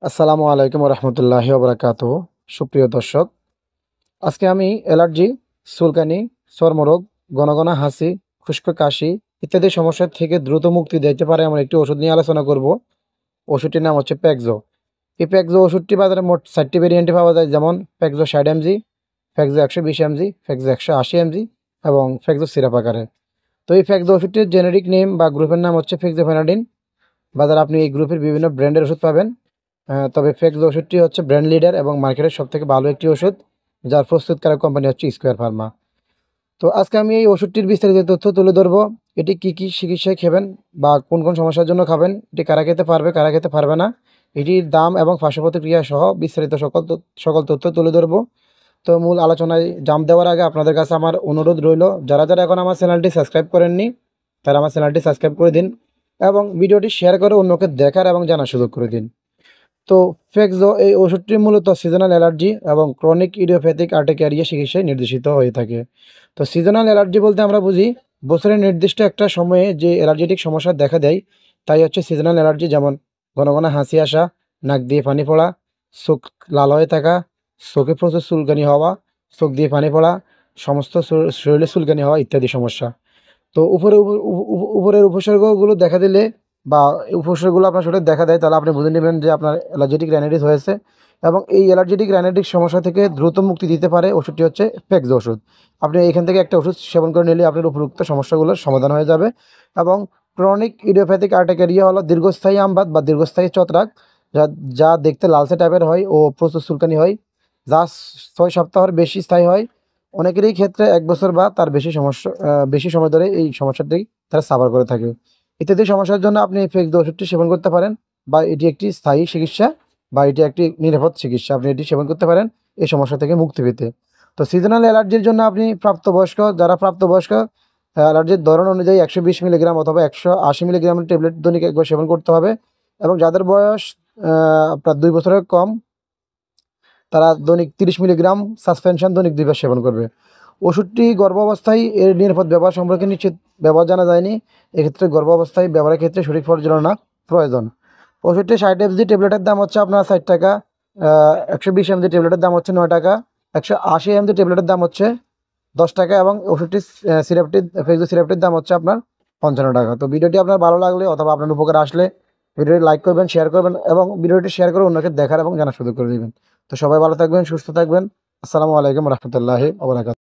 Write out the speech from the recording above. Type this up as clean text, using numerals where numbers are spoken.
আসসালামু আলাইকুম রহমতুল্লাহি ওবরাকাতুহু। সুপ্রিয় দর্শক, আজকে আমি অ্যালার্জি, চুলকানি, চর্মরোগ, ঘন ঘন হাঁচি, খুশক কাশি ইত্যাদি সমস্যা থেকে দ্রুত মুক্তি দিতে পারে এমন একটি ওষুধ নিয়ে আলোচনা করব। ওষুধটির নাম হচ্ছে প্যাকজো। এই প্যাকজো ওষুধটি বাজারে মোট 4টি ভেরিয়েন্টে পাওয়া যায়, যেমন প্যাকজো 60 mg, প্যাকজো 120 mg, প্যাকজো 180 mg এবং প্যাকজো সিরাপ আকারে। তো এই প্যাকজো ওষুধটির জেনেরিক নেম বা গ্রুপের নাম হচ্ছে ফেক্সোফেনাডিন। বাজারে আপনি এই গ্রুপের বিভিন্ন ব্র্যান্ডের ওষুধ পাবেন। তবে ফেক্স ওষুধটি হচ্ছে ব্র্যান্ড লিডার এবং মার্কেটের সবথেকে ভালো একটি ওষুধ, যার প্রস্তুতকারক কোম্পানি হচ্ছে স্কোয়ার ফার্মা। তো আজকে আমি এই ওষুধটির বিস্তারিত তথ্য তুলে ধরবো। এটি কি কি চিকিৎসায় খাবেন বা কোন কোন সমস্যার জন্য খাবেন, এটি কারা খেতে পারবে কারা খেতে পারবে না, এটির দাম এবং পার্শ্ব প্রতিক্রিয়া সহ বিস্তারিত সকল তথ্য তুলে ধরবো। তো মূল আলোচনায় জাম্প দেওয়ার আগে আপনাদের কাছে আমার অনুরোধ রইল, যারা যারা এখন আমার চ্যানেলটি সাবস্ক্রাইব করেননি তারা আমার চ্যানেলটি সাবস্ক্রাইব করে দিন এবং ভিডিওটি শেয়ার করে অন্যকে দেখার এবং জানার সুযোগ করে দিন। তো ফেক্সো এই ওষুধটি মূলত সিজনাল অ্যালার্জি এবং ক্রনিক ইডিওপ্যাথিক আর্টিকেরিয়া চিকিৎসায় নির্দেশিত হয়ে থাকে। তো সিজনাল অ্যালার্জি বলতে আমরা বুঝি বছরের নির্দিষ্ট একটা সময়ে যে অ্যালার্জেটিক সমস্যা দেখা দেয় তাই হচ্ছে সিজনাল অ্যালার্জি, যেমন ঘন ঘন হাঁচি আসা, নাক দিয়ে পানি পড়া, চোখ লাল হয়ে থাকা, চোখে প্রচুর চুলকানি হওয়া, চোখ দিয়ে পানি পড়া, সমস্ত শরীরে চুলকানি হওয়া ইত্যাদি সমস্যা। তো উপরের উপসর্গগুলো দেখা দিলে বা এই উপসর্গগুলো আপনার শরীরে দেখা দেয়, তাহলে আপনি বুঝে নেবেন যে আপনার অ্যালার্জেটিক রাইনাইটিস হয়েছে। এবং এই অ্যালার্জেটিক রাইনাইটিস সমস্যা থেকে দ্রুত মুক্তি দিতে পারে ওষুধটি হচ্ছে প্যাকজো ওষুধ। আপনি এখান থেকে একটা ওষুধ সেবন করে নিলে আপনার উপরোক্ত সমস্যাগুলোর সমাধান হয়ে যাবে। এবং ক্রনিক ইডিওপ্যাথিক আর্টিকেরিয়া হলো দীর্ঘস্থায়ী আমবাত বা দীর্ঘস্থায়ী ছত্রাক, যা যা দেখতে লালচে টাইপের হয় ও প্রচুর চুলকানি হয়, যা 6 সপ্তাহের বেশি স্থায়ী হয়। অনেকেরই ক্ষেত্রে 1 বছর বা তার বেশি সময় ধরে এই সমস্যাটি তারা সাফার করে থাকে। ইত্যাদি সমস্যার জন্য আপনি এই ফেক্সো ওষুধটি সেবন করতে পারেন, বা এটি একটি স্থায়ী চিকিৎসা বা এটি একটি নিরাপদ চিকিৎসা, আপনি এটি সেবন করতে পারেন এই সমস্যা থেকে মুক্তি পেতে। তো সিজনাল অ্যালার্জির জন্য আপনি যারা প্রাপ্তবয়স্ক, অ্যালার্জির ধরন অনুযায়ী 120 মিলিগ্রাম অথবা 180 মিলিগ্রামের ট্যাবলেট দৈনিক একবার সেবন করতে হবে। এবং যাদের বয়স আপনার 2 বছরের কম, তারা দৈনিক 30 মিলিগ্রাম সাসপেনশন দৈনিক 2 বার সেবন করবে। ওষুধটি গর্ভাবস্থায় এর নিরাপদ ব্যবহার সম্পর্কে নিশ্চিত ব্যবহার জানা যায়নি। এক্ষেত্রে গর্ভাবস্থায় ব্যবহারের ক্ষেত্রে সঠিক পরিচালনা প্রয়োজন। ওষুধটি 60 mg ট্যাবলেটের দাম হচ্ছে আপনার 60 টাকা, 120 mg ট্যাবলেটের দাম হচ্ছে 9 টাকা, 180 mg ট্যাবলেটের দাম হচ্ছে 10 টাকা এবং ওষুধটি ফেক্সো সিরাপটির দাম হচ্ছে আপনার 55 টাকা। তো ভিডিওটি আপনার ভালো লাগলে অথবা আপনার উপকার আসলে ভিডিওটি লাইক করবেন, শেয়ার করবেন এবং ভিডিওটি শেয়ার করে অন্যকে দেখার এবং জানার সুযোগ করে দেবেন। তো সবাই ভালো থাকবেন, সুস্থ থাকবেন। আসসালামু আলাইকুম রহমতুল্লাহি ওয়া বারাকাতুহু।